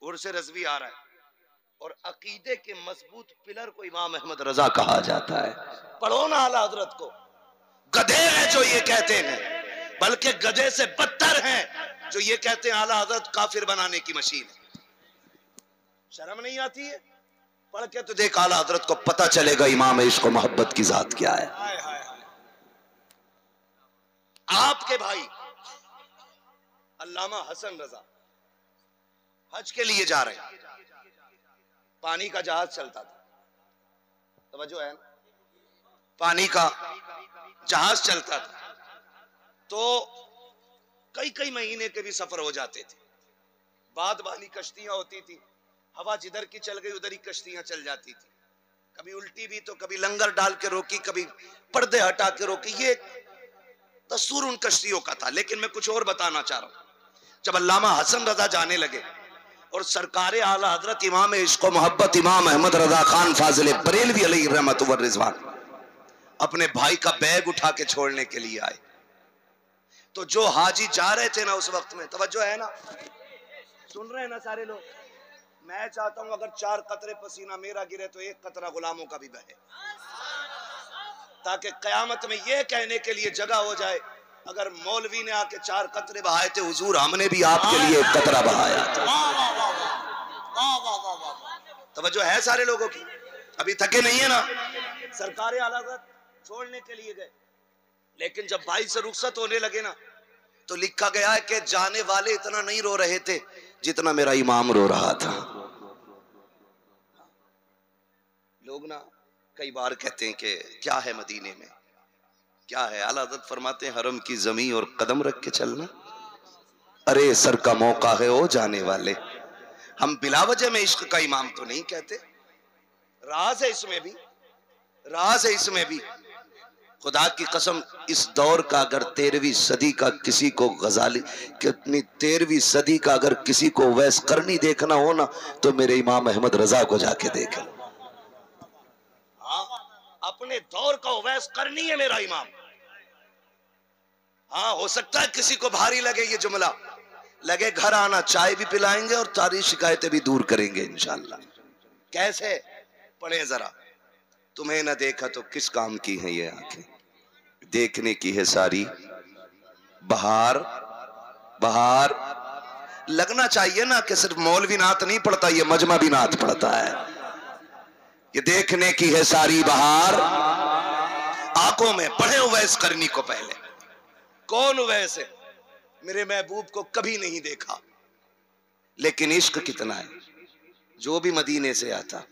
उर्स रज़वी आ रहा है और अकीदे के मजबूत पिलर को इमाम अहमद रजा कहा जाता है। पढ़ो ना आला हजरत को। गधे हैं जो ये कहते हैं, बल्कि गधे से बदतर हैं जो ये कहते हैं आला हजरत काफिर बनाने की मशीन है। शर्म नहीं आती है? पढ़ के तो देख, आला हजरत को पता चलेगा इमाम इश्क व मोहब्बत की जात क्या है। आपके भाई अल्लामा हसन रजा हज के लिए जा रहे हैं, पानी का जहाज चलता था, तवज्जो है ना, पानी का जहाज चलता था तो कई कई महीने के भी सफर हो जाते थे। बाद वाली कश्तियां होती थी, हवा जिधर की चल गई उधर ही कश्तियां चल जाती थी, कभी उल्टी भी तो कभी लंगर डाल के रोकी, कभी पर्दे हटा के रोकी। ये दस्तूर उन कश्तियों का था। लेकिन मैं कुछ और बताना चाह रहा हूं। जब अल्लामा हसन रजा जाने लगे और सरकारे आला हजरत इमाम इश्क व मोहब्बत इमाम अहमद रजा खान फाजिल बरेलवी अलैहि रहमत व रिजवान अपने भाई का बैग उठा के छोड़ने के लिए आए, तो जो हाजी जा रहे थे ना उस वक्त में, तवज्जो है ना, सुन रहे हैं ना सारे लोग, मैं चाहता हूं अगर 4 कतरे पसीना मेरा गिरे तो 1 कतरा गुलामों का भी बहे, ताकि कयामत में यह कहने के लिए जगह हो जाए, अगर मौलवी ने आके 4 कतरे बहाए थे हुजूर, हमने भी आपके लिए 1 कतरा बहाया था। तवज्जो है सारे लोगों की? अभी थके नहीं है ना? सरकारे आला हज़रत छोड़ने के लिए गए, लेकिन जब भाई से रुखसत होने लगे ना तो लिखा गया है कि जाने वाले इतना नहीं रो रहे थे जितना मेरा इमाम रो रहा था। लोग ना कई बार कहते हैं कि क्या है मदीने में, क्या है? आला हज़रत फरमाते हैं हरम की जमीन और कदम रख के चलना, अरे सर का मौका है ओ जाने वाले। हम बिलावजह में इश्क का इमाम तो नहीं कहते, राज है इसमें भी, राज है इसमें भी। खुदा की कसम, इस दौर का अगर 13वीं सदी का किसी को गजाली, कितनी 13वीं सदी का अगर किसी को वैस करनी देखना हो ना तो मेरे इमाम अहमद रजा को जाके देख लो। अपने दौर का वैस करनी है मेरा इमाम। हाँ, हो सकता है किसी को भारी लगे ये जुमला, लगे घर आना चाय भी पिलाएंगे और सारी शिकायतें भी दूर करेंगे इंशाअल्लाह। कैसे? पढ़े जरा। तुम्हें न देखा तो किस काम की है ये आंखें, देखने की है सारी बहार बहार। लगना चाहिए ना कि सिर्फ मौलवी नात नहीं पढ़ता, ये मजमा भी नात पढ़ता है। ये देखने की है सारी बहार आंखों में। पढ़े उवैस करनी को पहले। कौन उवैस है? मेरे महबूब को कभी नहीं देखा, लेकिन इश्क कितना है। जो भी मदीने से आता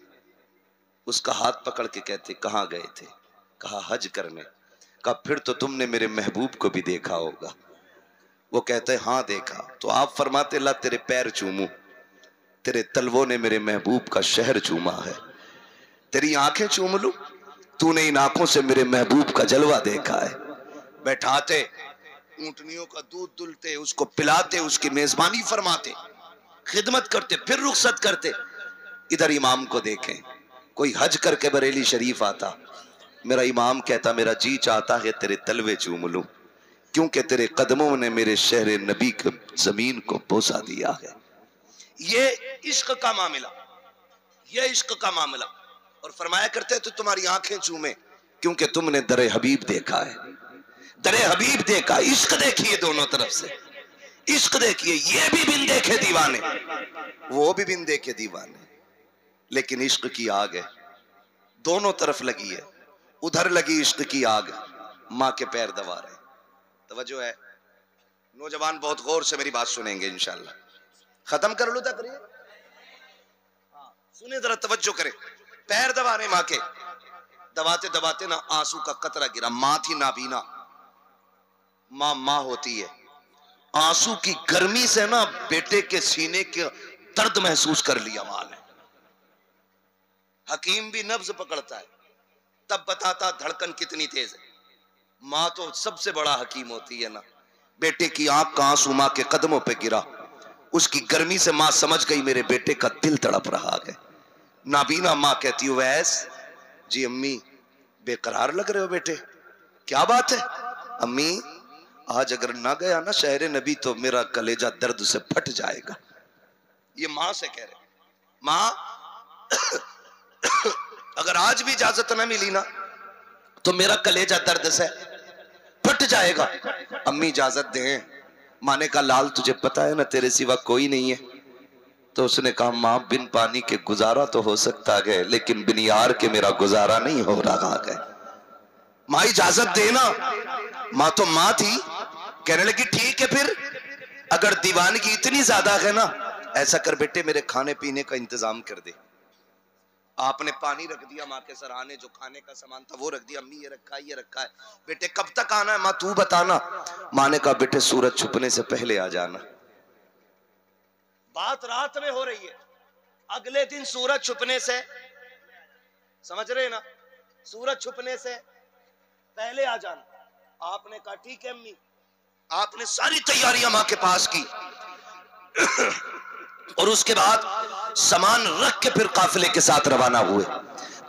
उसका हाथ पकड़ के कहते कहाँ गए थे? कहा हज करने। कहा फिर तो तुमने मेरे महबूब को भी देखा होगा। वो कहते हाँ देखा। तो आप फरमाते ला तेरे पैर चूमूं, तेरे तलवों ने मेरे महबूब का शहर चूमा है। तेरी आंखें चूम लूं, तूने इन आंखों से मेरे महबूब का जलवा देखा है। बैठाते, ऊंटनियों का दूध दुलते, उसको पिलाते, उसकी मेजबानी फरमाते, खिदमत करते, फिर रुखसत करते। इधर इमाम को देखें, कोई हज करके बरेली शरीफ आता, मेरा इमाम कहता मेरा जी चाहता है तेरे तलवे चूम लूं, क्योंकि तेरे कदमों ने मेरे शहर नबी के जमीन को बोसा दिया है। ये इश्क का मामला, ये इश्क का मामला। और फरमाया करते तो तुम्हारी आंखें चूमे क्योंकि तुमने दरे हबीब देखा है, दरे हबीब देखा। इश्क देखिए दोनों तरफ से, इश्क देखिए। ये भी बिन देखे दीवाने, वो भी बिन देखे दीवाने, लेकिन इश्क की आग है, दोनों तरफ लगी है। उधर लगी इश्क की आग, माँ के पैर दबा रहे। तवज्जो है? नौजवान बहुत गौर से मेरी बात सुनेंगे इंशाल्लाह। खत्म कर लो तकरीर, सुने जरा, तवज्जो करें। पैर दबा रहे माँ के, दबाते दबाते ना आंसू का कतरा गिरा। माँ थी नाबीना, माँ माँ होती है। आंसू की गर्मी से ना बेटे के सीने के दर्द महसूस कर लिया माँ ने। हकीम भी नब्ज पकड़ता है तब बताता धड़कन कितनी तेज है। माँ तो सबसे बड़ा हकीम होती है ना। बेटे की आंख का आंसू माँ के कदमों पे गिरा, उसकी गर्मी से माँ समझ गई मेरे बेटे का दिल तड़प रहा है। नाबीना माँ कहती है वैस जी अम्मी बेकरार लग रहे हो बेटे, क्या बात है? अम्मी आज अगर ना गया ना शहर नबी तो मेरा कलेजा दर्द से फट जाएगा। ये माँ से कह रहे, माँ अगर आज भी इजाजत ना मिली ना तो मेरा कलेजा दर्द से फट जाएगा। अम्मी इजाजत दें। माँ ने कहा लाल तुझे पता है ना तेरे सिवा कोई नहीं है। तो उसने कहा माँ बिन पानी के गुजारा तो हो सकता है लेकिन बिन यार के मेरा गुजारा नहीं हो रहा है। माँ इजाजत देना। माँ तो माँ थी, कहने लगी ठीक है फिर अगर दीवानगी इतनी ज्यादा है ना ऐसा कर बेटे मेरे खाने पीने का इंतजाम कर दे। आपने पानी रख दिया माँ के सराहने, जो खाने का सामान था वो रख दिया। अम्मी ये रखा है ये रखा है, बेटे कब तक आना है माँ तू बताना। माँ ने कहा बेटे सूरज छुपने से पहले आ जाना। बात रात में हो रही है, अगले दिन सूरज छुपने से, समझ रहे ना, सूरज छुपने से पहले आ जाना। आपने कहा ठीक है अम्मी। आपने सारी तैयारियां माँ के पास की और उसके बाद सामान रख के फिर काफिले के साथ रवाना हुए।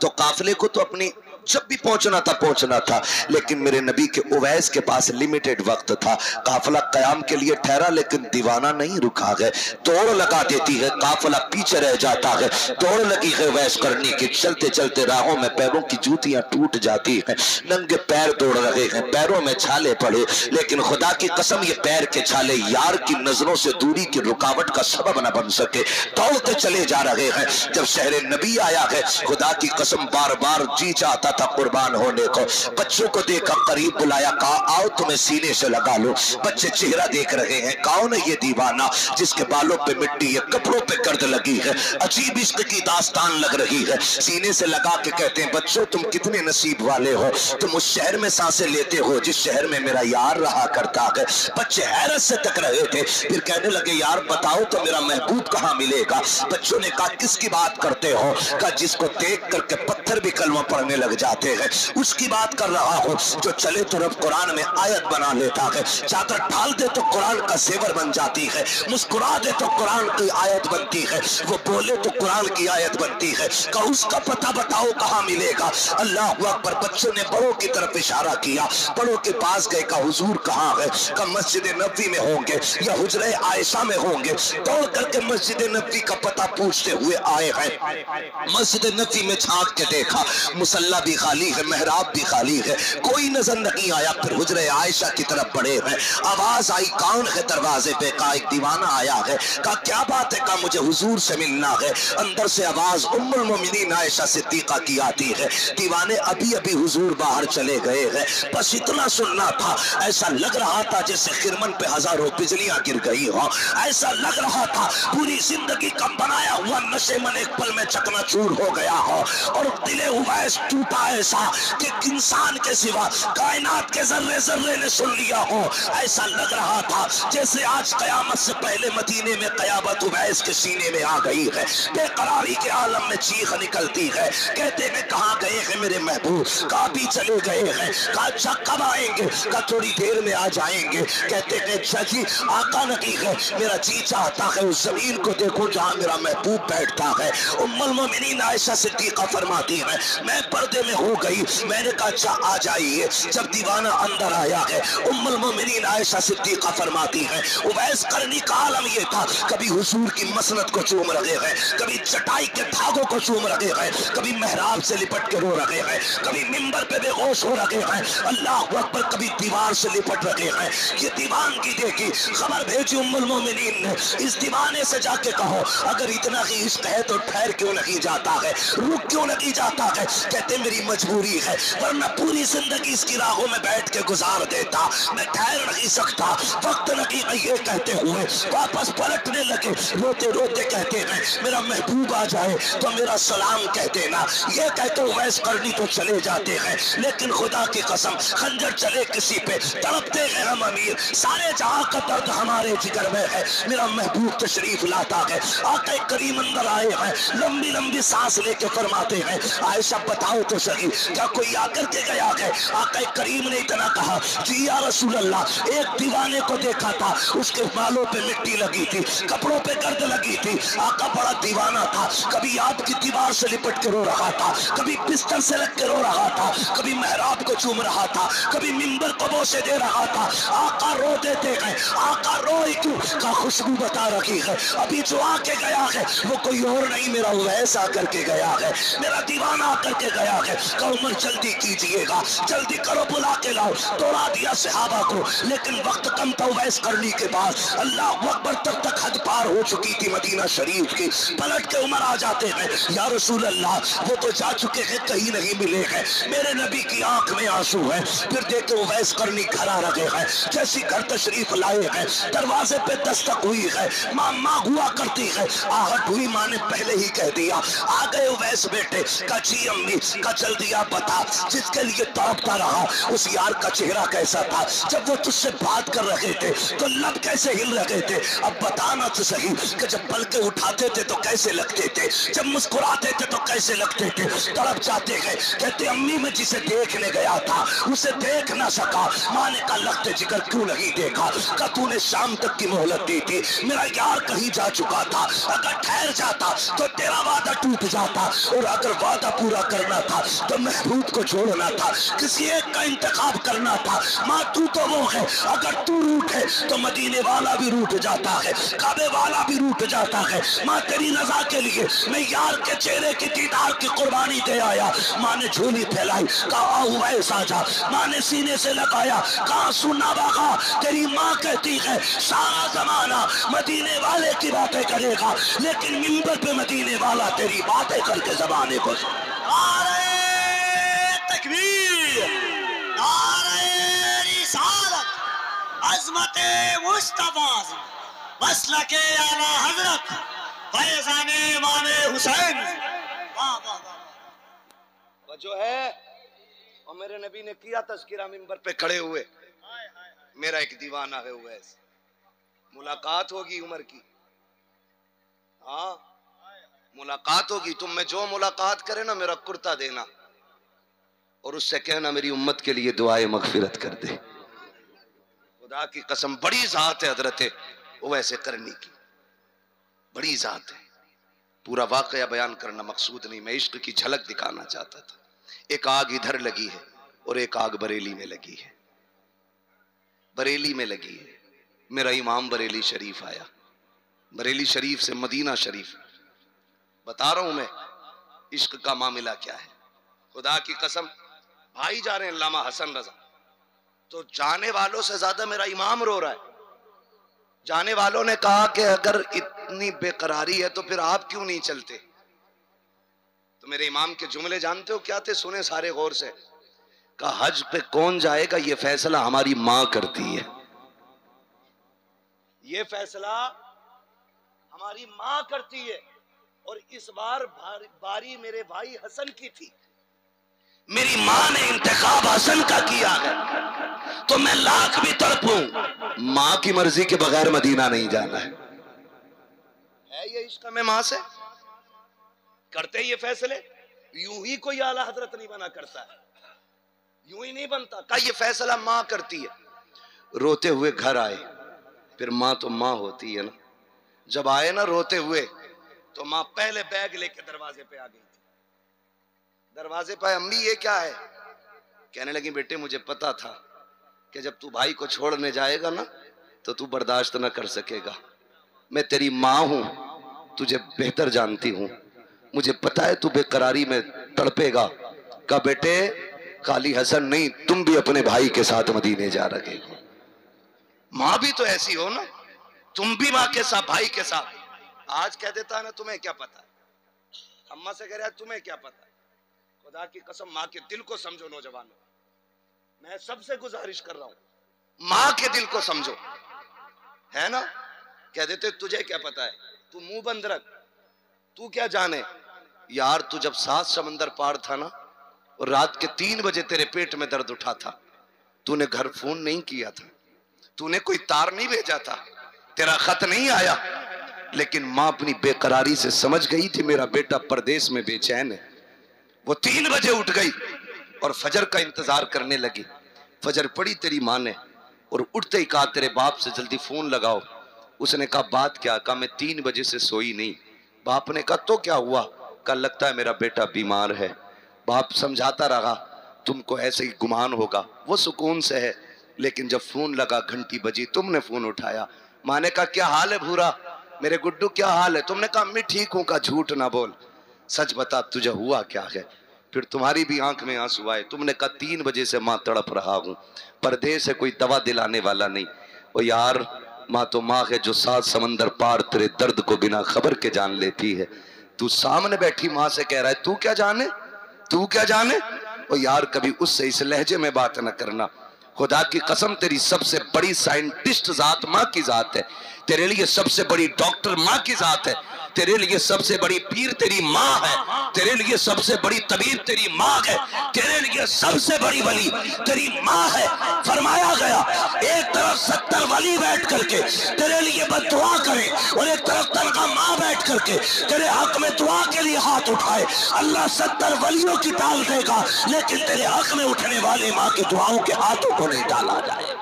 तो काफिले को तो अपनी जब भी पहुंचना था, लेकिन मेरे नबी के उवैस के पास लिमिटेड वक्त था। काफिला कयाम के लिए ठहरा लेकिन दीवाना नहीं रुका है, दौड़ लगा देती है, काफिला पीछे रह जाता है। दौड़ लगी है उवैस करने की, चलते चलते राहों में पैरों की जूतियां टूट जाती हैं, नंगे पैर दौड़ रहे हैं, पैरों में छाले पड़े, लेकिन खुदा की कसम ये पैर के छाले यार की नजरों से दूरी की रुकावट का सबब न बन सके। दौड़ते चले जा रहे हैं। जब शहर नबी आया है, खुदा की कसम बार बार जी चाहता था कुर्बान होने को। बच्चों को देखा, करीब बुलाया, कहा आओ तुम्हें सीने से लगा लो। बच्चे चेहरा देख रहे हैं, कौन है ये दीवाना जिसके बालों पे मिट्टी है, कपड़ों पे गर्द लगी है, अजीब इश्क की दास्तान लग रही है। सीने से लगा के कहते हैं बच्चों तुम कितने नसीब वाले हो, तुम उस शहर में सांसें लेते हो जिस शहर में मेरा यार रहा करता है। बच्चे हैरत से तक रहे थे, फिर कहने लगे यार बताओ तो मेरा महबूब कहाँ मिलेगा। बच्चों ने कहा किसकी बात करते हो। कहा जिसको देख करके पत्थर भी कलमा पढ़ने लग जाते हैं, उसकी बात कर रहा हो। जो चले तो रब कुरान में आयत बना लेता है, चादर डाल दे तो कुरान का जेवर बन जाती है, मुस्कुरा दे तो कुरान की आयत बनती है, वो बोले तो कुरान की आयत बनती है। का उसका पता बताओ कहाँ मिलेगा। अल्लाह अकबर। बच्चों ने बड़ों की तरफ इशारा किया, बड़ों के पास गए, का हुजूर कहाँ है। का मस्जिद नबवी में होंगे या हुजरे आयशा में होंगे। दौड़ करके मस्जिद नबवी का पता पूछते हुए आए हैं। मस्जिद नबवी में झांक के देखा, मुसल्ला भी खाली है, मेहराब भी खाली है, कोई नजर नहीं आया। फिर हुजरे आयशा की तरफ बढ़े हैं, आवाज आई कौन है दरवाजे पे। का एक दीवाना आया है। का क्या बात है। का मुझे हुजूर से मिलना है। अंदर से आवाज उम्मुल मोमिनीन आयशा सिद्दीका की आती है, दीवाने अभी अभी हुजूर बाहर चले गए हैं। बस इतना सुनना था। ऐसा लग रहा था जैसे खिरमन पे हजारों बिजलियां गिर गई हो, ऐसा लग रहा था पूरी जिंदगी का बनाया हुआ नशे मन एक पल में चकनाचूर हो गया हो और दिले उवैस टूटा ऐसा कि इंसान के सिवा कायनात के जर्रे जर्रे ने सुन लिया हो। ऐसा लग रहा था जैसे आज कयामत से पहले मदीने में कयामत उवैस के सीने में आ गई है। बेकरारी के आलम में चीख निकलती है, कहते हैं कहाँ गए हैं मेरे महबूब। कहाँ भी चले गए हैं। कहा अच्छा कब आएंगे। का थोड़ी देर में आ जाएंगे। कहते हैं अच्छा जी आका नहीं है, मेरा जी चाहता है उस जमीन को देखो जहाँ मेरा महबूब बैठता है। उम्मुल मोमिनीन आयशा सिद्दीका फरमाती है मैं पर्दे में हो गई। मैंने कहा अच्छा आ जाइए। जब दीवाना अंदर आया है, उम्मुल मोमिनीन आयशा सिद्दीका फरमाती है उवैस करनी का आलम ये था, कभी हुजूर की मसनद को चूम रहे हैं, कभी चटाई के धागों को चूम रहे हैं, कभी मेहराब से लिपट के रो रहे हैं, कभी मिंबर पे बेहोश हो रहे हैं, अल्लाह अकबर, कभी दीवार से लिपट रहे हैं। ये दीवानगी देखी, खबर भेजी उम्मुल मोमिनीन ने, इस दीवाने से जाके कहो अगर इतना ही इश्क है तो ठहर क्यों नहीं जाता है, रुक क्यों नहीं जाता है। कहते मेरी मजबूरी है, वरना पूरी जिंदगी इसकी राहों में बैठ के गुजार देता, मैं ठहर नहीं सकता, वक्त नहीं। ये कहते हुए वापस पलटने लगे, रोते रोते कहते हैं मेरा महबूब आ जाए तो मेरा सलाम कह देना। ये कहते उवैस करनी तो चले जाते हैं, लेकिन खुदा की कसम खंजर चले किसी पे तड़पते हैं हम अमीर, सारे जहां का दर्द हमारे जिगर में है। मेरा महबूब तशरीफ लाता है, आके करीम अंदर आए हैं, लंबी लंबी सांस लेके फरमाते हैं आयशा बताओ तो सही क्या कोई आकर के गया है। आका करीम ने इतना कहा जी या रसूल अल्लाह, एक दीवार दीवाने को देखा था, उसके बालों पे मिट्टी लगी थी, कपड़ों पे गर्द लगी थी। आका बड़ा दीवाना था, कभी आपकी दीवार से लिपट के रो रहा था, कभी बिस्तर से लग के रो रहा था, कभी मेहराब को चूम रहा था, कभी मिंबर को बोसे दे रहा था। आका रो देते गए, आका रोए क्यों का खुशबू बता रखी है। अभी जो आके गया है वो कोई और नहीं, मेरा उवैस आकर के गया है, मेरा दीवाना आकर के गया है। का उमर जल्दी कीजिएगा, जल्दी करो, बुला के लाओ। दौड़ा दिया सहाबा को, लेकिन वक्त कम था उवैस करने के बाद। अल्लाह अकबर तक हद पार हो चुकी थी मदीना शरीफ की। पलट के उमर आ जाते हैं, या रसूल अल्लाह वो तो जा चुके हैं, कहीं नहीं मिले हैं। मेरे नबी की आंख में आंसू है। फिर देखे उवैस करनी घर आ रहे हैं, जैसी घर तशरीफ लाए हैं, दरवाजे पे दस्तक हुई है, माँ हुआ करती है। आहट हुई, माँ ने पहले ही कह दिया, आ गए उवैस बेटे। का जी अम्मी, का जल्दी आप बता, जिसके लिए तड़पता रहा उस यार का चेहरा कैसा था? जब वो तुझसे बात कर रहे थे तो लब कैसे हिल रहे थे? अब बताना तो सही कि जब पलके उठाते थे तो कैसे लगते थे, जब मुस्कुराते थे तो कैसे लगते थे? तड़प जाते गए, कहते अम्मी मैं जिसे देखने गया था उसे देख ना सका। माँ ने कहा लगते जिगर क्यों नहीं देखा? का तूने शाम तक की मोहलत दी थी, मेरा यार कहीं जा चुका था, अगर ठहर जाता तो तेरा वादा टूट जाता, और अगर वादा पूरा करना था तो महबूब को छोड़ना था, किसी एक का इंतखाब करना था। माँ तू तो वो है, अगर तू रूठे तो मदीने वाला भी रूठ जाता है, काबे वाला भी रूठ जाता है। माँ तेरी नज़ा के लिए मैं यार के चेहरे की दीदार की कुर्बानी दे आया। माँ ने झोली फैलाई, कहा उवैस आजा। माँ ने सीने से लगाया, कहा सुना बागा, तेरी माँ कहती है सारा जमाना मदीने वाले की बातें करेगा, लेकिन मिंबर पे मदीने वाला तेरी बातें करके जमाने को। नारे तकबीर, नारे रिसालत, अज़मते मुस्तफा, मसलके आला हज़रत, फैज़ाने इमामे हुसैन। वाह वाह वाह। जो है और मेरे नबी ने किया तज़किरा मिंबर पे खड़े हुए, मेरा एक दीवाना है उवैस। मुलाकात होगी उमर की, हाँ मुलाकात होगी। तुम में जो मुलाकात करे ना मेरा कुर्ता देना और उससे कहना मेरी उम्मत के लिए दुआए मगफिरत कर दे। खुदा की कसम बड़ी जात है हजरत उवैस करनी की, बड़ी जात है। पूरा वाकया बयान करना मकसूद नहीं, मैं इश्क की झलक दिखाना चाहता था। एक आग इधर लगी है और एक आग बरेली में लगी है, बरेली में लगी है। मेरा इमाम बरेली शरीफ आया, बरेली शरीफ से मदीना शरीफ। बता रहा हूं मैं इश्क का मामला क्या है। खुदा की कसम भाई जा रहे हैं अल्लामा हसन रजा, तो जाने वालों से ज्यादा मेरा इमाम रो रहा है। जाने वालों ने कहा कि अगर इतनी बेकरारी है तो फिर आप क्यों नहीं चलते? तो मेरे इमाम के जुमले जानते हो क्या थे? सुने सारे गौर से। कहा हज पे कौन जाएगा ये फैसला हमारी माँ करती है, ये फैसला हमारी माँ करती है। और इस बार बारी मेरे भाई हसन की थी, मेरी माँ ने इंतखाब हसन का किया है, तो मैं लाख भी तड़पूं, माँ की मर्जी के बगैर मदीना नहीं जाना है ये इश्क में माँ से करते ये फैसले। यूं ही कोई आला हजरत नहीं बना करता है, यूं ही नहीं बनता। का ये फैसला माँ करती है। रोते हुए घर आए, फिर माँ तो माँ होती है ना। जब आए ना रोते हुए तो माँ पहले बैग लेके दरवाजे पे आ गई थी। दरवाजे पे, अम्मी ये क्या है? कहने लगी बेटे मुझे पता था कि जब तू भाई को छोड़ने जाएगा ना तो तू बर्दाश्त ना कर सकेगा। मैं तेरी माँ हूं, तुझे बेहतर जानती हूं, मुझे पता है तू बेकरारी में तड़पेगा। का बेटे खाली हसन नहीं, तुम भी अपने भाई के साथ मदीने जा रहे हो। माँ भी तो ऐसी हो ना, तुम भी माँ के साथ भाई के साथ। आज कह देता है ना तुम्हें क्या पता है, अम्मा से कह रहा है तुम्हें क्या पता है। खुदा की कसम माँ के दिल को समझो नौजवानों, मैं सबसे गुजारिश कर रहा हूं माँ के दिल को समझो, है ना। कह देते तुझे क्या पता है, तू मुंह बंद रख, तू क्या जाने। यार तू जब 7 समंदर पार था ना और रात के 3 बजे तेरे पेट में दर्द उठा था, तूने घर फोन नहीं किया था, तूने कोई तार नहीं भेजा था, तेरा खत नहीं आया, लेकिन माँ अपनी बेकरारी से समझ गई थी मेरा बेटा परदेश में बेचैन है। वो 3 बजे उठ गई और फजर का इंतजार करने लगी। फजर पड़ी तेरी माँ ने, और उठते ही कहा तेरे बाप से जल्दी फोन लगाओ। उसने कहा बात क्या? कहा मैं 3 बजे से सोई नहीं। बाप ने कहा तो क्या हुआ? कहा लगता है मेरा बेटा बीमार है। बाप समझाता रहा तुमको ऐसे ही गुमान होगा, वो सुकून से है। लेकिन जब फोन लगा, घंटी बजी, तुमने फोन उठाया। माँ ने कहा क्या हाल है भूरा, मेरे गुड्डू क्या हाल है? तुमने कहा मैं ठीक हूं। कहा झूठ ना बोल, सच बता तुझे हुआ क्या है? फिर तुम्हारी भी आंख में आंसू आए। तुमने कहा 3 बजे से माँ तड़प रहा हूं, परदेश है, कोई दवा दिलाने वाला नहीं। ओ यार माँ तो माँ है जो 7 समंदर पार तेरे दर्द को बिना खबर के जान लेती है। तू सामने बैठी माँ से कह रहा है तू क्या जाने, तू क्या जाने? ओ यार कभी उससे इस लहजे में बात न करना। खुदा की कसम तेरी सबसे बड़ी साइंटिस्ट जात माँ की जात है, तेरे लिए सबसे बड़ी डॉक्टर माँ की जात है, तेरे लिए सबसे बड़ी पीर तेरी माँ है, तेरे लिए सबसे बड़ी तबीब तेरी माँ है, तेरे लिए सबसे बड़ी वली तेरी माँ है। फरमाया गया एक तरफ 70 वली बैठ करके तेरे लिए बद्दुआ करे और एक तरफ तनखा माँ बैठ करके तेरे हक में दुआ के लिए हाथ उठाए। अल्लाह 70 वलियों की टाल देगा, लेकिन तेरे हक में उठने वाले माँ की दुआओं के हाथों को नहीं डाला जाए।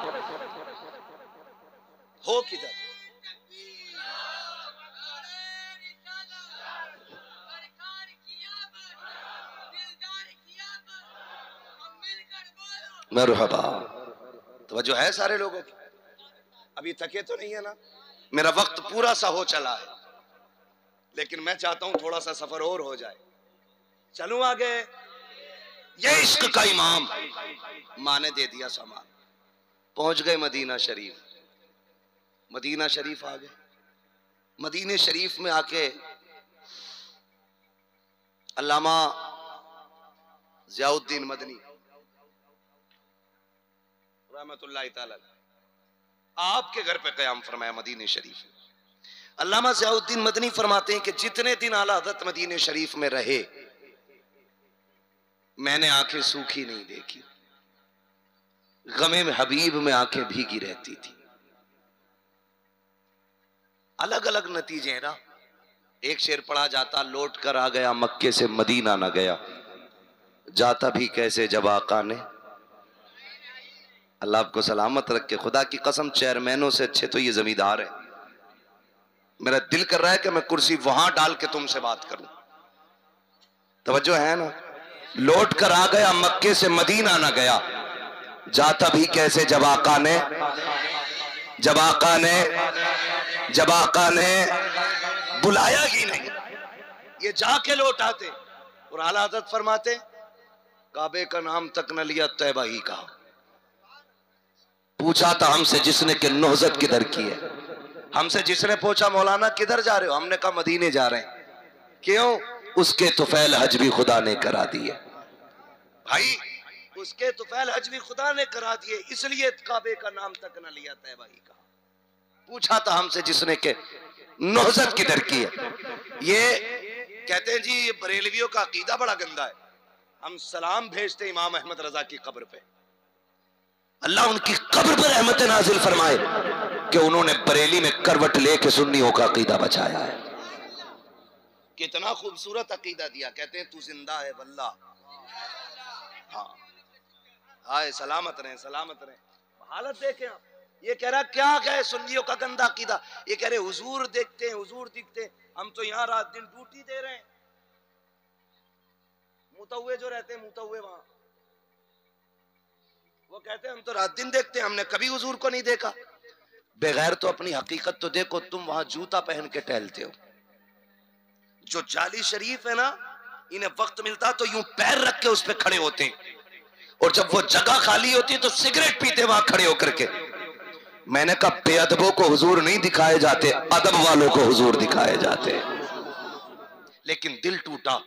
हो किधर? मरहबा। तवज्जो है सारे लोगों की? अभी थके तो नहीं है ना? मेरा वक्त पूरा सा हो चला है, लेकिन मैं चाहता हूं थोड़ा सा सफर और हो जाए। चलूं आगे? ये इश्क का इमाम माँ ने दे दिया सामान। पहुंच गए मदीना शरीफ। मदीना शरीफ आ गए। मदीने शरीफ में आके अल्लामा ज़ियाउद्दीन मदनी रहमतुल्लाह ताला आपके घर पे क़याम फरमाया मदीने शरीफ। अल्लामा ज़ियाउद्दीन मदनी फरमाते हैं कि जितने दिन आला हज़रत मदीने शरीफ में रहे मैंने आंखें सूखी नहीं देखी, गमे में हबीब में आंखें भीगी रहती थी। अलग अलग नतीजे हैं ना। एक शेर पढ़ा जाता लौट कर आ गया मक्के से मदीना न गया, जाता भी कैसे जब आका ने। अल्लाह आपको सलामत रखे। खुदा की कसम चेयरमैनों से अच्छे तो ये जमींदार है। मेरा दिल कर रहा है कि मैं कुर्सी वहां डाल के तुमसे बात करूं। तवज्जो है ना? लौट कर आ गया मक्के से मदीना न गया, जाता भी कैसे जब आका ने, जब आका ने, जब आका ने बुलाया ही नहीं। ये जाके लौट आते और आला हज़रत फरमाते काबे का नाम तक न लिया, तैबा ही कहा। पूछा था हमसे जिसने कि नौजत किधर की है, हमसे जिसने पूछा मौलाना किधर जा रहे हो, हमने कहा मदीने जा रहे हैं। क्यों? उसके तुफैल हज भी खुदा ने करा दिए। भाई उसके तुफैल हज भी खुदा ने करा दिए, इसलिए काबे का नाम तक न लिया, तैबा ही कहा। पूछा था हमसे जिसने के नौजत किधर की है। ये कहते हैं जी ये बरेलवियों का अकीदा बड़ा गंदा है। हम सलाम भेजते इमाम अहमद रजा की कब्र पे, अल्लाह उनकी कब्र पर रहमत नाजिल फरमाए कि उन्होंने बरेली में करवट लेके सुन्नियों का अकीदा बचाया है। कितना खूबसूरत अकीदा दिया। कहते हैं तू जिंदा है वल्लाह। हाँ हाय सलामत रहे, सलामत रहे। हालत देखें आप। ये कह रहा क्या है सुन्नियों का गंदा अकीदा। ये कह रहे हुजूर देखते हैं, हुजूर दिखते हैं। हम तो यहाँ रात दिन ड्यूटी दे रहे हैं। मुतव्वे जो रहते हैं, मुतव्वे वहां, वो कहते हैं हम तो रात दिन देखते हैं, हमने कभी हुजूर को नहीं देखा। बगैर तो अपनी हकीकत तो देखो, तुम वहां जूता पहन के टहलते हो। जो जाली शरीफ है ना, इन्हें वक्त मिलता तो यूं पैर रख के उस पर खड़े होते हैं, और जब वो जगह खाली होती है तो सिगरेट पीते वहां खड़े होकर के। मैंने कहा बेअदबों को हुजूर नहीं दिखाए जाते, अदब वालों को हुजूर दिखाए जाते। लेकिन दिल टूटा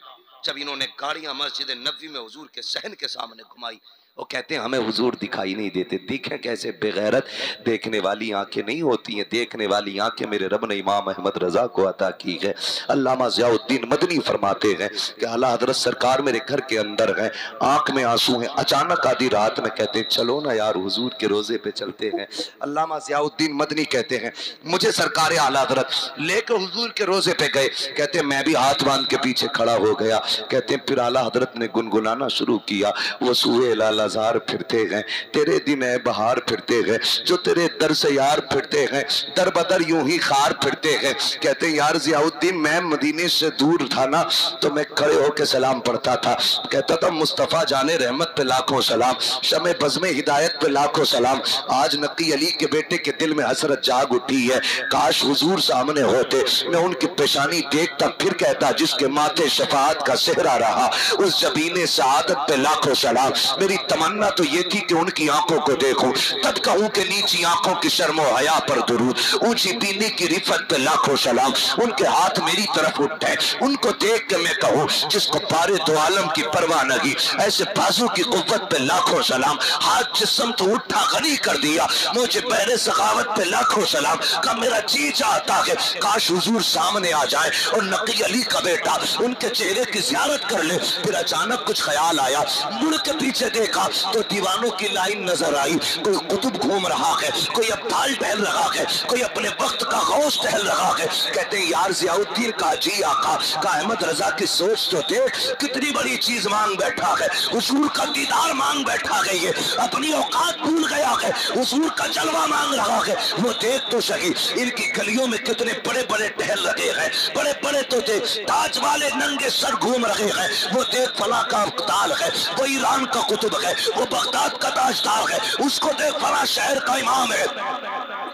जब इन्होंने गाड़ियां मस्जिद नबवी में हुजूर के सहन के सामने घुमाई। वो कहते हैं हमें हुजूर दिखाई नहीं देते। देखें कैसे बेगैरत। देखने वाली आंखें नहीं होती हैं, देखने वाली आंखें मेरे रब ने इमाम अहमद रजा को अता की है। अल्लामा ज़ियाउद्दीन मदनी फरमाते हैं कि आला हज़रत सरकार मेरे घर के अंदर हैं, आंख में आंसू हैं। अचानक आधी रात में कहते हैं चलो ना यार हुजूर के रोजे पे चलते हैं। अल्लामा ज़ियाउद्दीन मदनी कहते हैं मुझे सरकार आला हज़रत लेकर हुजूर के रोजे पे गए। कहते हैं मैं भी हाथ बांध के पीछे खड़ा हो गया। कहते हैं फिर आला हज़रत ने गुनगुनाना शुरू किया, वो सूहे लाला बाजार फिरते हैं, तेरे दिन है बहार फिरते हैं, जो तेरे दर से यार फिरते हैं, दर बदर यूं ही खार फिरते हैं। कहते यार जियाउद्दीन मैं मदीने से दूर था ना तो मैं खड़े होकर सलाम पढ़ता था, कहता था मुस्तफ़ा जाने रहमत पे लाखों सलाम, शमे बज़्मे हिदायत पे लाखों सलाम। आज नकी अली के बेटे के दिल में हसरत जाग उठी है, काश हुजूर सामने होते, मैं उनकी पेशानी देखता, फिर कहता जिसके माथे शफाअत का सेहरा रहा उस जबीने सआदत पे लाखों सलाम। मेरी तमन्ना तो ये थी कि उनकी आंखों को देखूं, तब कहूं कि नीची आंखों की शर्म और हया पर दुरूद, ऊंची बीनी की रिफत पे लाखों सलाम। उनके हाथ मेरी तरफ उठे, उनको देख के मैं कहूं जिसको पारे दो आलम की परवाह नहीं, ऐसे बाजू की कुव्वत पे लाखों सलाम। हाथ जिस्म तो उठा गनी कर दिया, मुझे बहरे सखावत पे लाखों सलाम। का मेरा जी चाहता है काश हुजूर सामने आ जाए और नकी अली का बेटा उनके चेहरे की ज़ियारत कर ले। फिर अचानक कुछ ख्याल आया, मुड़ के पीछे देखा तो दीवानों की लाइन नजर आई, कोई कुतुब घूम रहा है, कोई अब्दाल टहल रहा है, कोई अपने वक्त का गौस टहल रहा है। कहते यार जियाउद्दीन का जी आका का अहमद रजा की सोच तो देख, कितनी बड़ी चीज मांग बैठा है, हुजूर का दीदार मांग बैठा है, ये अपनी औकात भूल गया है, हुजूर का जलवा मांग रहा है। वो देख तो सही इनकी गलियों में कितने बड़े बड़े टहल रहे हैं, बड़े बड़े तो देख ताज वाले नंगे सर घूम रहे हैं। वो देख फला का अब्दाल है, वो ईरान का कुतुब है, वो बगदाद का ताजदार है, उसको देख फला शहर का इमाम है।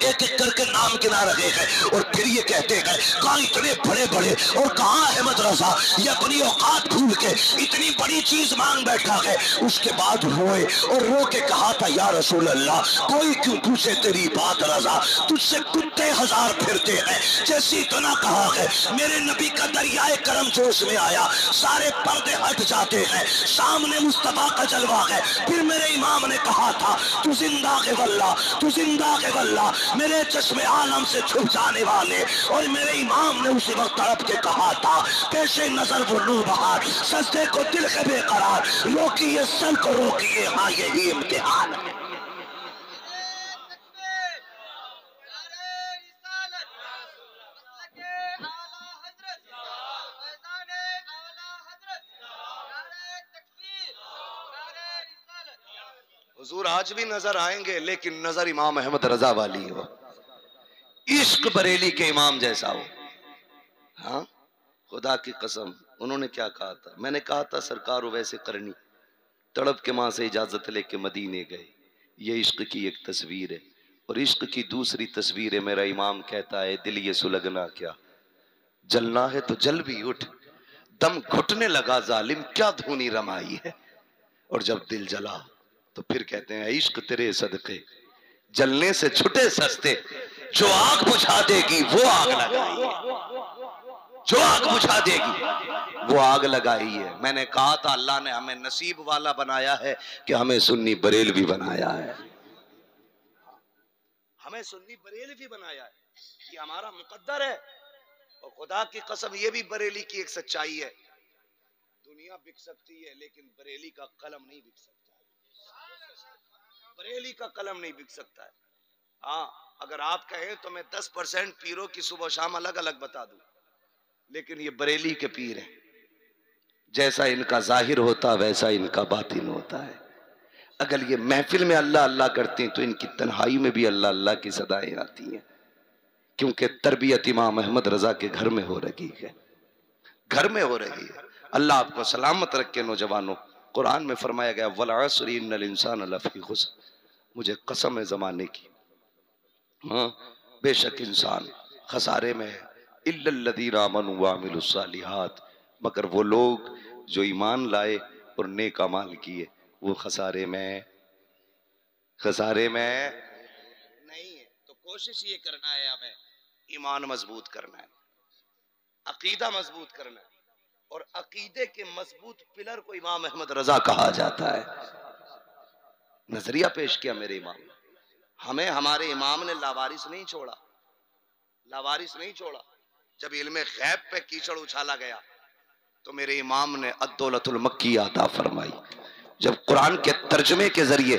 एक एक करके नाम गिना रहे हैं और फिर ये कहते हैं कहाँ इतने बड़े बड़े और कहाँ अहमद रजा, ये अपनी औकात भूल के इतनी बड़ी चीज मांग बैठा है। उसके बाद रोए और रो के कहा था या रसूल अल्लाह कोई क्यों पूछे तेरी बात रजा, तुझसे कुत्ते हजार फिरते हैं। जैसी इतना कहा है मेरे नबी का दरियाए करम जोश में आया, सारे पर्दे हट जाते हैं, सामने मुस्तफा का जलवा है। फिर मेरे इमाम ने कहा था तू जिंदा के वल्ला, तू जिंदा के वल्ला, मेरे चश्मे आलम से छुप जाने वाले। और मेरे इमाम ने उसी वक्त तड़प के कहा था पेशे नजर वो नूर बहार, सजदे को दिल के बेकरार, रोकिए सल को रोकिए, हाँ यही इम्तिहान है। हुजूर आज भी नजर आएंगे लेकिन नजर इमाम अहमद रजा वाली हो, इश्क बरेली के इमाम जैसा हो। हाँ खुदा की कसम, उन्होंने क्या कहा था, मैंने कहा था सरकार वैसे करनी, तड़प के मां से इजाजत लेके मदीने गए। ये इश्क की एक तस्वीर है और इश्क की दूसरी तस्वीर है मेरा इमाम कहता है दिल ये सुलगना क्या, जलना है तो जल भी उठ, दम घुटने लगा जालिम क्या धूनी रमाई है। और जब दिल जला तो फिर कहते हैं इश्क तेरे सदके जलने से छुटे सस्ते, जो आग बुझा देगी वो आग लगाई है, जो आग बुझा देगी वो आग लगाई है। मैंने कहा था अल्लाह ने हमें नसीब वाला बनाया है कि हमें सुन्नी बरेलवी बनाया है, हमें सुन्नी बरेलवी बनाया है, ये हमारा मुकद्दर है। और खुदा की कसम ये भी बरेली की एक सच्चाई है, दुनिया बिक सकती है लेकिन बरेली का कलम नहीं बिक सकता, बरेली का कलम नहीं बिक सकता है। हाँ अगर आप कहें तो मैं 10% पीरों की सुबह शाम अलग अलग बता दूं, लेकिन ये बरेली के पीर हैं, जैसा इनका जाहिर होता वैसा इनका बातिन होता है। अगर ये महफिल में अल्लाह अल्लाह करते हैं तो इनकी तन्हाई में भी अल्लाह अल्लाह की सदाएं आती हैं, क्योंकि तरबियत इमाम अहमद रजा के घर में हो रही है, घर में हो रही है। अल्लाह आपको सलामत रखे नौजवानों। कुरान में फरमाया गया वल अस्र इन्नल इंसान लफी खुस्र, मुझे कसम है जमाने की, हाँ बेशक इंसान खसारे में है, इल्लल्लज़ीना आमनू व अमिलुस सालिहात, मगर वो लोग जो ईमान लाए और नेक अमाल किए वो खसारे में, खसारे में नहीं है। तो कोशिश ये करना है हमें ईमान मजबूत करना है, अकीदा मजबूत करना है, और अकीदे के मजबूत पिलर को इमाम अहमद रजा कहा जाता है। नजरिया पेश किया मेरे इमाम, हमें हमारे इमाम ने लावारिस नहीं छोड़ा, लावारिस नहीं छोड़ा। जब इल्मे गैब पे कीचड़ उछाला गया तो मेरे इमाम ने अद्दौलतुल मक्की अता फरमाई। जब कुरान के तर्जमे के जरिए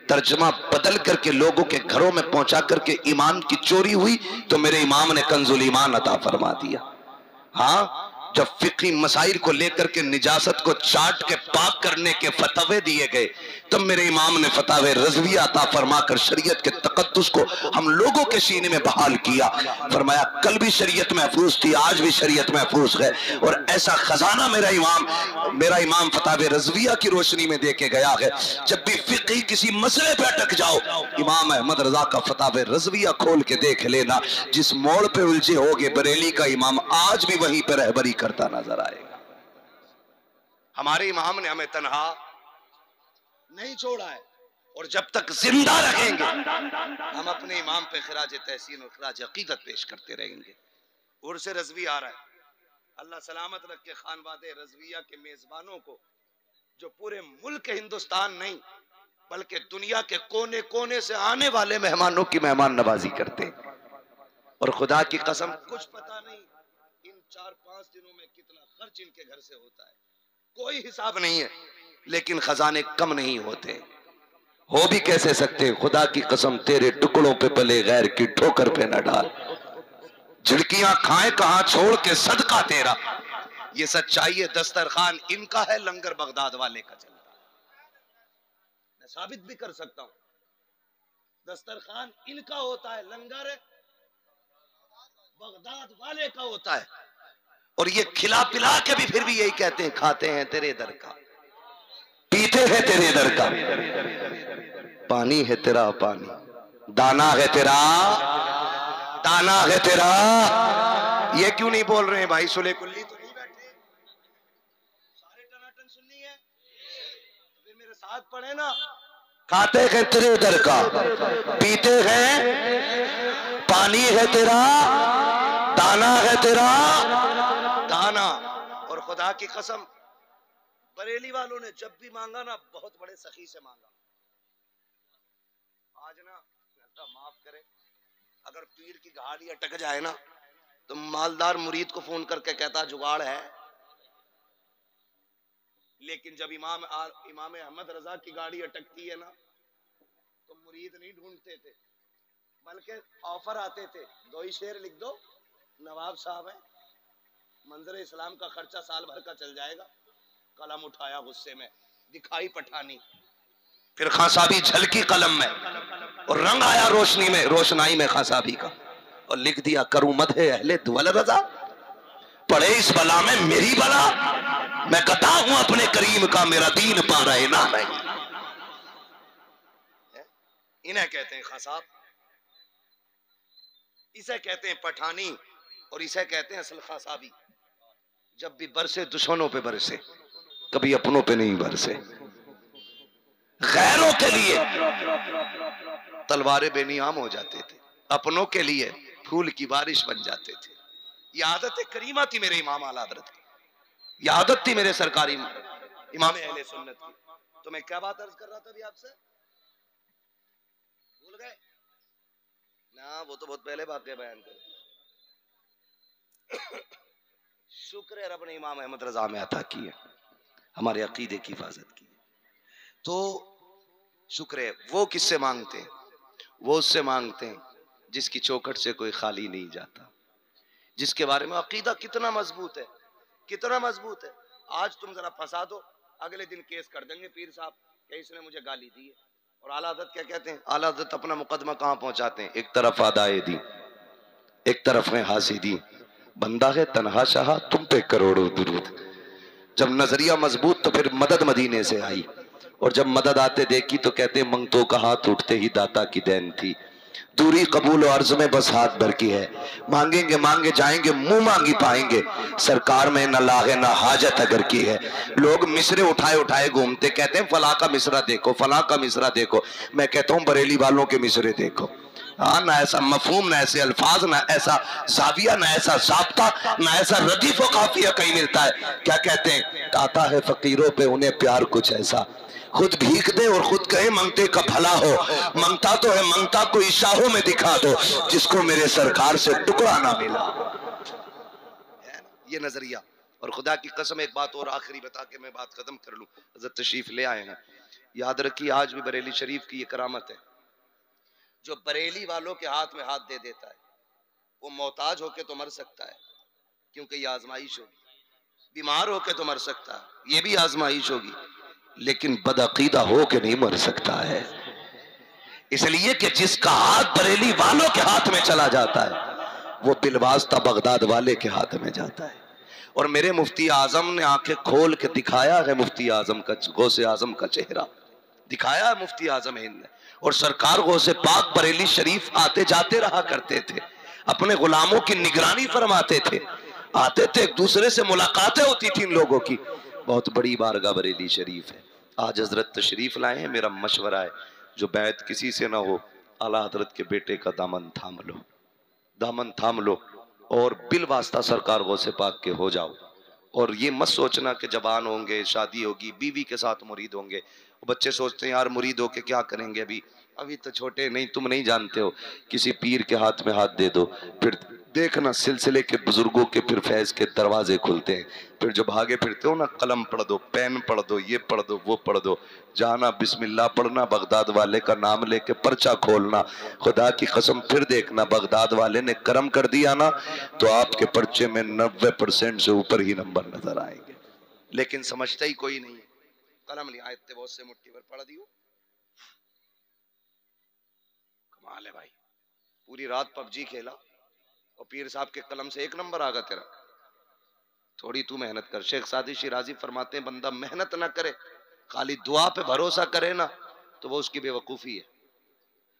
तर्जमा बदल करके लोगों के घरों में पहुंचा करके ईमान की चोरी हुई तो मेरे इमाम ने कंजुल ईमान अता फरमा दिया। हाँ जब फिक़ी मसाइल को लेकर के निजासत को चाट के पाक करने के फतवे दिए गए, तब मेरे इमाम ने फतावे रज़विया अता फरमाकर शरीयत के तक़द्दुस को हम लोगों के सीने में बहाल किया। फरमाया कल भी शरीयत महफूज थी, आज भी शरीयत महफूज है। और ऐसा खजाना मेरा इमाम फतावे रज़विया की रोशनी में दे के गया है। जब भी फिक़ी किसी मसले पे अटक जाओ, इमाम अहमद रजा का फतावे रज़विया खोल के देख लेना। जिस मोड़ पे उलझे होगे, बरेली का इमाम आज भी वहीं पे रहबरी करता नजर आएगा। हमारे इमाम ने हमें तन्हा नहीं छोड़ा है, और जब तक जिंदा रहेंगे हम अपने इमाम पे खिराज तहसीन और खिराज अकीदत पेश करते रहेंगे। उर्स रज़वी आ रहा है, अल्लाह सलामत रखे खानवादे रज़विया के मेजबानों को, जो पूरे मुल्क हिंदुस्तान नहीं बल्कि दुनिया के कोने कोने से आने वाले मेहमानों की मेहमान नवाजी करते हैं। और खुदा की कसम कुछ पता नहीं इन 4-5 दिनों में कितना खर्च इनके घर से होता है, कोई हिसाब नहीं है, लेकिन खजाने कम नहीं होते। हो भी कैसे सकते? खुदा की कसम तेरे टुकड़ों पे पले गैर की ठोकर पे न डाल, झिड़कियां खाए कहां छोड़ के सदका तेरा। ये सच्चाई है, दस्तरखान इनका है, लंगर बगदाद वाले का चलता है। मैं साबित भी कर सकता हूं, दस्तरखान इनका होता है, लंगर बगदाद वाले का होता है। और ये खिला पिला के भी फिर भी यही कहते हैं, खाते हैं तेरे दर का, पीते हैं तेरे दर का, पानी है तेरा पानी, दाना है तेरा दाना है तेरा। ये क्यों नहीं बोल रहे हैं भाई? सुले कुल्ली तो नहीं बैठे, सारे टनाटन सुननी है, तो फिर मेरे साथ पढ़े ना। खाते हैं तेरे दर का, पीते हैं, पानी है तेरा, दाना है तेरा दाना। और खुदा की कसम बरेली वालों ने जब भी मांगा ना, बहुत बड़े सखी से मांगा। आज ना माफ करे, अगर पीर की गाड़ी अटक जाए ना, तो मालदार मुरीद को फोन करके कहता जुगाड़ है। लेकिन जब इमाम अहमद रजा की गाड़ी अटकती है ना, तो मुरीद नहीं ढूंढते थे, बल्कि ऑफर आते थे, 2 ही शेर लिख दो, नवाब साहब है, मंजर इस्लाम का खर्चा साल भर का चल जाएगा। कलम उठाया गुस्से में, दिखाई पठानी, फिर खासाबी झलकी कलम में, और रंग आया रोशनाई में खासाबी का, और लिख दिया करूं मदहे अहले दुअल रजा, पड़े इस बला में मेरी बला, मैं गदा हूं अपने करीम का, मेरा दीन पा रहे ना नहीं। इन्हें कहते हैं खासाब, इसे कहते हैं पठानी, और इसे कहते हैं असल खासाबी। जब भी बरसे दुश्मनों पे बरसे, कभी अपनों पे नहीं बरसे। गैरों के लिए तलवारें बेनियाम हो जाते थे, अपनों के लिए फूल की बारिश बन जाते थे। ये आदत करीमा थी मेरे इमाम आला हज़रत की, ये आदत थी मेरे सरकारी इमाम अहले सुन्नत की। तो मैं क्या बात अर्ज कर रहा था अभी आपसे, भूल गए ना? वो तो बहुत पहले वाक़या बयान कर। शुक्र है रब ने इमाम अहमद रजा में अता की है, हमारे अकीदे की हिफाजत की। तो शुक्र है। वो किससे मांगते हैं? वो उससे मांगते हैं जिसकी चौखट से कोई खाली नहीं जाता, जिसके बारे में अकीदा कितना मजबूत है, कितना मजबूत है। आज तुम जरा फंसा दो, अगले दिन केस कर देंगे पीर साहब कि इसने मुझे गाली दी है। और आला हज़रत क्या कहते हैं? आला हज़रत अपना मुकदमा कहाँ पहुंचाते हैं? एक तरफ आदाए दी, एक तरफ है हासिदी, बंदा है तन्हा शाह तुम पे करोड़ों दुरूद। जब नजरिया मजबूत तो फिर मदद मदीने से आई, और जब मदद आते देखी तो कहते मंगतों का हाथ उठते ही दाता की देन थी। दूरी कबूल और अर्ज में बस हाथ भर की है, मांगेंगे मांगे जाएंगे, मुंह मांगी पाएंगे। सरकार में न लागे न हाजत अगर की है। लोग मिसरे उठाए उठाए घूमते, कहते हैं फला का मिसरा देखो, फला का मिसरा देखो। मैं कहता हूँ बरेली वालों के मिसरे देखो। हाँ, ना ऐसा मफहूम, ना ऐसे अल्फाज, ना ऐसा जाविया, ना ऐसा जाब्ता, ना ऐसा रदीफ व काफिया कहीं मिलता है। क्या कहते हैं? आता है फकीरों पे उन्हें प्यार कुछ ऐसा, खुद भीख दे और खुद कहे मंगते का भला हो। मंगता तो है, मंगता को इशारों में दिखा दो, जिसको मेरे सरकार से टुकड़ा ना मिला। ये नजरिया। और खुदा की कसम एक बात और आखिरी बता के मैं बात खत्म कर लूं। हज़रत तशरीफ ले आए हैं, याद रखिए आज भी बरेली शरीफ की ये करामत है। जो बरेली वालों के हाथ में हाथ दे देता है वो मोहताज होके तो मर सकता है, क्योंकि ये आजमाइश होगी। बीमार होके तो मर सकता है, ये भी आजमाइश होगी, लेकिन बदअकीदा हो के नहीं मर सकता है। इसलिए कि जिसका हाथ बरेली वालों के हाथ में चला जाता है वो बिलवास्ता बगदाद वाले के हाथ में जाता है। और मेरे मुफ्ती आजम ने आंखें खोल के दिखाया है, मुफ्ती आजम का, गौसे आजम का चेहरा दिखाया है मुफ्ती आजम हिंद ने। और सरकार गौसे पाक बरेली शरीफ आते जाते रहा करते थे, अपने गुलामों की निगरानी फरमाते थे, आते थे, एक दूसरे से मुलाकातें होती थी इन लोगों की। बहुत बड़ी बारगाह बरेली शरीफ है। आज हजरत तशरीफ लाए हैं। मेरा मशवरा है, जो बैत किसी से ना हो, आला हजरत के बेटे का दामन थाम लो, दामन थाम लो और बिल वास्ता सरकार गौसे पाक के हो जाओ। और ये मत सोचना कि जवान होंगे, शादी होगी, बीवी के साथ मुरीद होंगे। बच्चे सोचते हैं यार मुरीद होके क्या करेंगे, अभी तो छोटे, नहीं तुम नहीं जानते हो, किसी पीर के हाथ में हाथ दे दो, फिर देखना सिलसिले के बुजुर्गों के फिर फैज के दरवाजे खुलते हैं। फिर जब भागे फिरते हो ना, कलम पढ़ दो, पेन पढ़ दो, ये पढ़ दो, वो पढ़ दो, जाना बिस्मिल्लाह पढ़ना, बगदाद वाले का नाम लेके पर्चा खोलना। खुदा की कसम फिर देखना, बगदाद वाले ने करम कर दिया ना तो आपके पर्चे में 90% से ऊपर ही नंबर नजर आएंगे। लेकिन समझता ही कोई नहीं है। कलम लिया आयते बहुत से मुट्ठी पर पढ़ दियो, कमाल है भाई। पूरी रात पबजी खेला और पीर साहब के कलम से 1 नंबर आ गया तेरा। थोड़ी तू मेहनत कर। शेख सादी शिराजी फरमाते हैं, बंदा मेहनत ना करे, खाली दुआ पे भरोसा करे ना तो वो उसकी बेवकूफी है,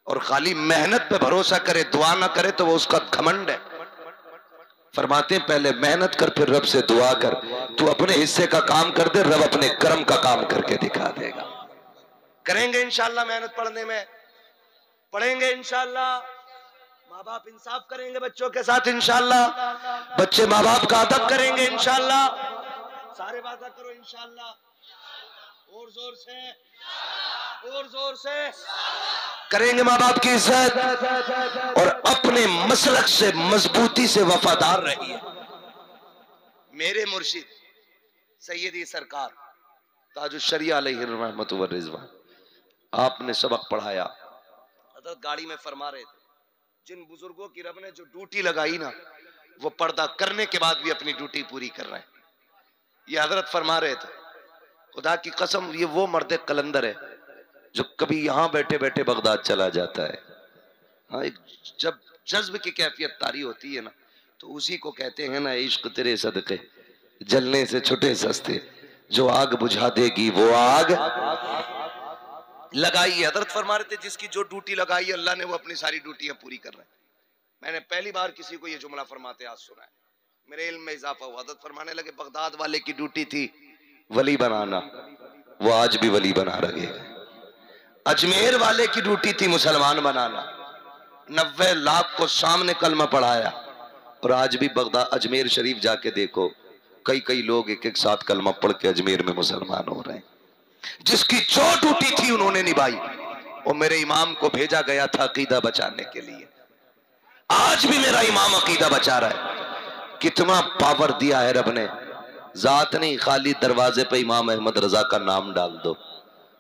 और खाली मेहनत पे भरोसा करे, दुआ ना करे तो वो उसका घमंड है। फरमाते हैं पहले मेहनत कर, फिर रब से दुआ कर। तू अपने हिस्से का काम कर दे, रब अपने कर्म का काम करके दिखा देगा। करेंगे इंशाल्लाह मेहनत पढ़ने में, पढ़ेंगे इंशाल्लाह, माँ बाप इंसाफ करेंगे बच्चों के साथ इंशाल्लाह, बच्चे माँ बाप का अदब करेंगे इंशाल्लाह, सारे वादा करो इंशाल्लाह, और जोर से, और जोर से करेंगे माँ बाप की इज्जत, और अपने मसलक से मजबूती से वफादार रहिए। मेरे मुर्शिद सैयदी सरकार ताजुश शरिया अलैहि रहमत व रिजवान, आपने सबक पढ़ाया। हजरत गाड़ी में फरमा रहे थे, जिन बुजुर्गों की रब ने जो ड्यूटी लगाई ना, वो पर्दा करने के बाद भी अपनी ड्यूटी पूरी कर रहे हैं। ये हजरत फरमा रहे थे, खुदा की कसम ये वो मर्द कलंदर है जो कभी यहां बैठे बैठे बगदाद चला जाता है। हाँ, एक जब जज्ब की कैफियत तारी होती है ना, तो उसी को कहते हैं ना, इश्क तेरे सदके जलने से छुटे सस्ते, जो आग बुझा देगी वो आग लगाई है। हजरत फरमा रहे थे, जिसकी जो ड्यूटी लगाई है अल्लाह ने, वो अपनी सारी ड्यूटियां पूरी कर रहे हैं। मैंने पहली बार किसी को ये जुमला फरमाते आज सुना है, मेरे इल्म में इजाफा हुआ। हजरत फरमाने लगे, बगदाद वाले की ड्यूटी थी वली बनाना, वो आज भी वली बना रहे। अजमेर वाले की ड्यूटी थी मुसलमान बनाना, 90 लाख को सामने कलमा पढ़ाया, और आज भी बगदाद अजमेर शरीफ जाके देखो, कई कई लोग एक एक साथ कलमा पढ़ के अजमेर में मुसलमान हो रहे हैं। जिसकी जो ड्यूटी थी उन्होंने निभाई, और मेरे इमाम को भेजा गया था अकीदा बचाने के लिए। आज भी मेरा इमाम अकीदा बचा रहा है। कितना पावर दिया है रब ने, जात नहीं, खाली दरवाजे पे इमाम अहमद रजा का नाम डाल दो,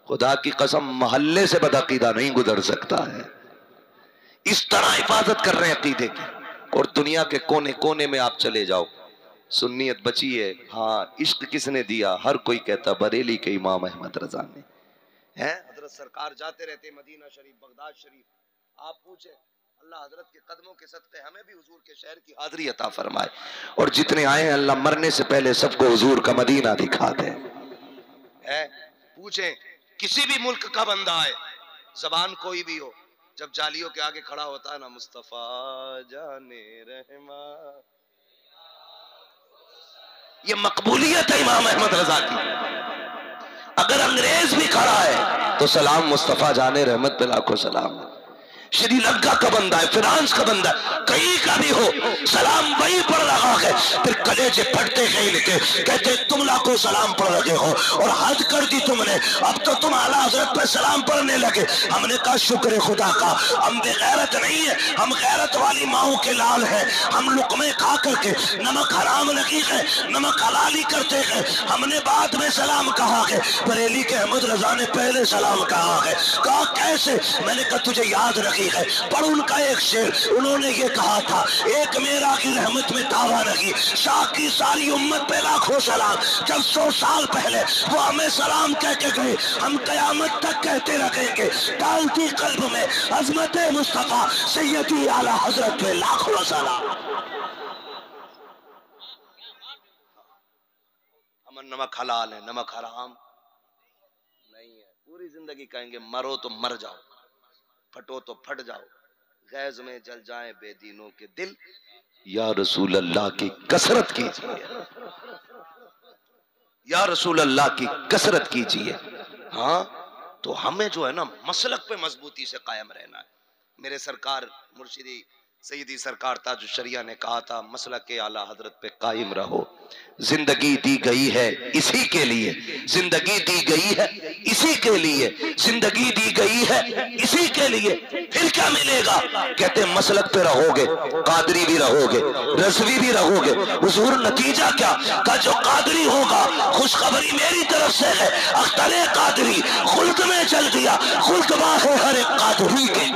खुदा की कसम मोहल्ले से बदअकीदा नहीं गुजर सकता है। इस तरह हिफाजत कर रहे हैं अकीदे की, और दुनिया के कोने कोने में आप चले जाओ, सुन्नियत बची है। हाँ, इश्क किसने दिया? हर कोई कहता बरेली के इमाम अहमद रजा ने है। हजरत सरकार जाते रहते मदीना शरीफ, बगदाद शरीफ, आप पूछे, अल्लाह हजरत के कदमों के सदके हमें भी हुजूर के शहर की हाजिरी अता फरमाए, और जितने आए हैं अल्लाह मरने से पहले सबको हुजूर का मदीना दिखा दे। है, पूछे किसी भी मुल्क का बंदा है, जबान कोई भी हो, जब जालियों के आगे खड़ा होता है ना, मुस्तफा जाने रहमा, ये मकबूलियत है इमाम अहमद रजा की। अगर अंग्रेज भी खड़ा है तो सलाम मुस्तफा जाने रहमत पे लाखों सलाम। श्रीलंका का बंदा है, फ्रांस का बंदा, कहीं का भी हो, सलाम वही पढ़ रहा है, फिर कलेजे फटते कहीं लिखे, कहते तुम लाखों सलाम पढ़ रहे हो और हद कर दी तुमने, अब तो तुम आला हजरत पर सलाम पढ़ने लगे। हमने कहा शुक्र खुदा का, हम बेगैरत नहीं है, हम गैरत वाली माओ के लाल है। हम लुकमे खा करके नमक हराम लगी है, नमक हलाली करते हैं, हमने बाद में सलाम कहा है। बरेली के अहमद रजा ने पहले सलाम कहा है। कहा कैसे? मैंने कहा तुझे याद रख लगी है। पर उनका एक शेर, उन्होंने ये कहा था, एक मेरा की रहमत में दावा नहीं, शाह की सारी उम्मत पे लाखों सलाम। जब 100 साल पहले वो हमें सलाम कह के गए, हम कयामत तक कहते रखेंगे। डालती कल्ब में अजमत मुस्तफा सैयदी आला हजरत पे लाखों सलाम। अमन नमक हलाल है, नमक हराम नहीं है। पूरी जिंदगी कहेंगे मरो तो मर जाओ, फटो तो फट जाओ, गैज में जल जाए बेदीनों के दिल, या रसूल अल्लाह की कसरत कीजिए, या रसूल अल्लाह की कसरत कीजिए। हाँ, तो हमें जो है ना मसलक पे मजबूती से कायम रहना है। मेरे सरकार मुर्शिदी सईदी सरकार ताजुल शरिया ने कहा था, मसलक के आला हजरत पे कायम रहो। जिंदगी दी गई है इसी के लिए, जिंदगी दी गई है इसी के लिए, जिंदगी दी गई है इसी के लिए, फिर क्या मिलेगा? कहते मसलक पे रहोगे, कादरी भी रहोगे, रज़वी भी रहोगे। हुजूर नतीजा क्या? का जो कादरी होगा, खुशखबरी मेरी तरफ से है, अख्तरे कादरी खुल्द में चल दिया, खुल्दवा है हर एक कादरी के।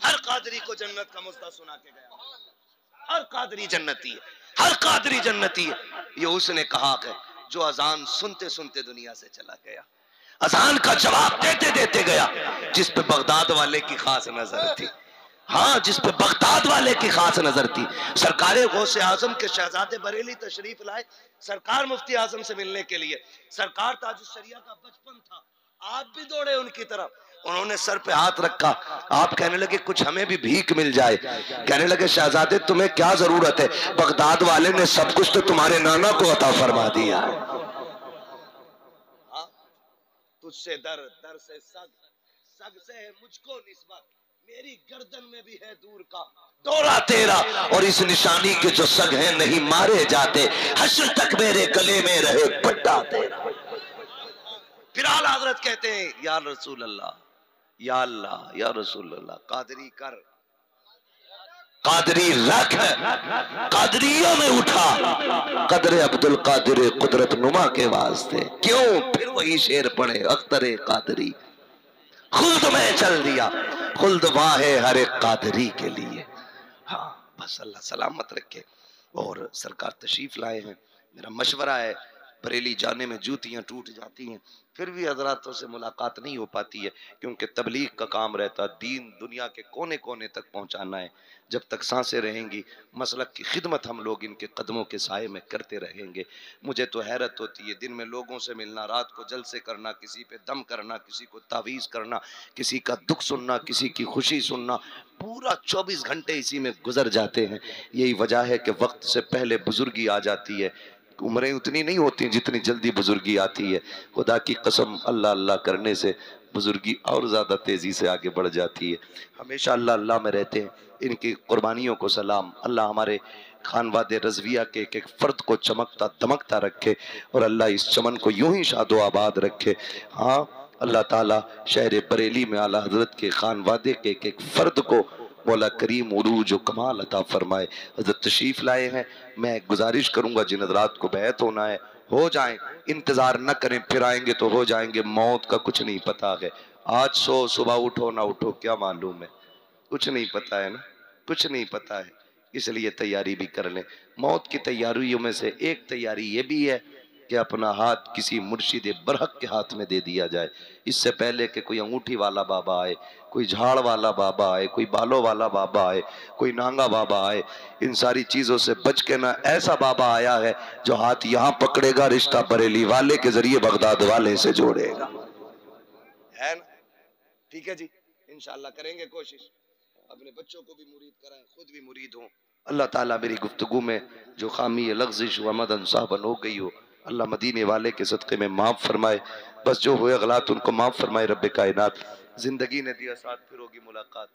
हर कादरी को जन्नत का मुस्ता सुना के गया। हर कादरी जन्नती है, हर कादरी जन्नती है। ये उसने कहा है जो अजान सुनते सुनते दुनिया से चला गया, अजान का जवाब देते देते गया, जिस पे बगदाद वाले की खास नजर थी। हाँ, जिस पे बगदाद वाले की खास नजर थी। सरकार गौसे आजम के शहजादे बरेली तशरीफ लाए सरकार मुफ्ती आजम से मिलने के लिए। सरकार ताजुल शरिया का बचपन था, आप भी दौड़े उनकी तरफ। उन्होंने सर पे हाथ रखा, आप कहने लगे कुछ हमें भी भीख मिल जाए। कहने लगे शहजादे तुम्हें क्या जरूरत है, बगदाद वाले ने सब कुछ तो तुम्हारे नाना को अता फरमा दिया। तुझसे दर, दर से सग, सग से है मुझको निस्बत, मेरी गर्दन में भी है दूर का दौरा तेरा, और इस निशानी के जो सग हैं नहीं मारे जाते, हश्र तक मेरे गले में रहे पट्टा तेरा। फिर आला हजरत कहते हैं, या रसूल अल्लाह, या अल्लाह, या रसूल अल्लाह, कादरी कर, कादरी रख, कादरियों में उठा, कदरे अब्दुल कादिर कुदरत नुमा के वास्ते। क्यों? फिर वही शेर पढ़े, अख्तरे कादरी खुल्द में चल दिया, खुल्द वाहे हर एक कादरी के लिए। हाँ, बस अल्लाह सलामत रखे। और सरकार तशरीफ लाए हैं, मेरा मशवरा है, बरेली जाने में जूतियां टूट जाती हैं, फिर भी हजरातों से मुलाकात नहीं हो पाती है, क्योंकि तबलीग का काम रहता, दीन दुनिया के कोने कोने तक पहुंचाना है। जब तक सांसें रहेंगी, मसलक की खिदमत हम लोग इनके कदमों के साए में करते रहेंगे। मुझे तो हैरत होती है, दिन में लोगों से मिलना, रात को जलसे करना, किसी पे दम करना, किसी को तावीज़ करना, किसी का दुख सुनना, किसी की खुशी सुनना, पूरा 24 घंटे इसी में गुजर जाते हैं। यही वजह है कि वक्त से पहले बुजुर्गी आ जाती है। उम्रें उतनी नहीं होती जितनी जल्दी बुजुर्गी आती है। खुदा की कसम, अल्लाह अल्लाह करने से बुजुर्गी और ज़्यादा तेज़ी से आगे बढ़ जाती है। हमेशा अल्लाह अल्लाह में रहते हैं। इनकी कुर्बानियों को सलाम। अल्लाह हमारे खानवादे रज़विया के एक एक फ़र्द को चमकता दमकता रखे, और अल्लाह इस चमन को यूं ही शादो आबाद रखे। हाँ, अल्लाह ताला शहर बरेली में आला हज़रत के खानवादे के एक एक फ़र्द को मौला करीम उरूज व कमाल अता फरमाए। हज़रत तशरीफ़ लाए हैं, मैं गुजारिश करूँगा जिन हज़रात को बैत होना है हो जाएं, इंतज़ार न करें, फिर आएंगे तो हो जाएंगे। मौत का कुछ नहीं पता है, आज सो सुबह उठो ना उठो क्या मालूम है, कुछ नहीं पता है ना, कुछ नहीं पता है, इसलिए तैयारी भी कर लें। मौत की तैयारियों में से एक तैयारी ये भी है कि अपना हाथ किसी मुर्शिद बरहक के हाथ में दे दिया जाए। इससे पहले कि कोई अंगूठी वाला बाबा आए, कोई झाड़ वाला बाबा आए, कोई बालों वाला बाबा आए, कोई नांगा बाबा आए, इन सारी चीज़ों से बच के ना ऐसा बाबा आया है जो हाथ यहाँ पकड़ेगा, रिश्ता बरेली वाले के जरिए बगदाद वाले से जोड़ेगा, है ना? ठीक है जी, इंशाल्लाह करेंगे कोशिश, अपने बच्चों को भी मुरीद कराएं, खुद भी मुरीद हों। अल्लाह ताला मेरी गुफ्तगू में जो खामी लग़्ज़िश व मदन साहबन हो गई हो, अल्लाह मदीने वाले के सदक़े में माफ़ फरमाए। बस जो हुए गलत उनको माफ़ फरमाए रब्बे कायनात। ज़िंदगी ने दिया साथ, फिर होगी मुलाकात।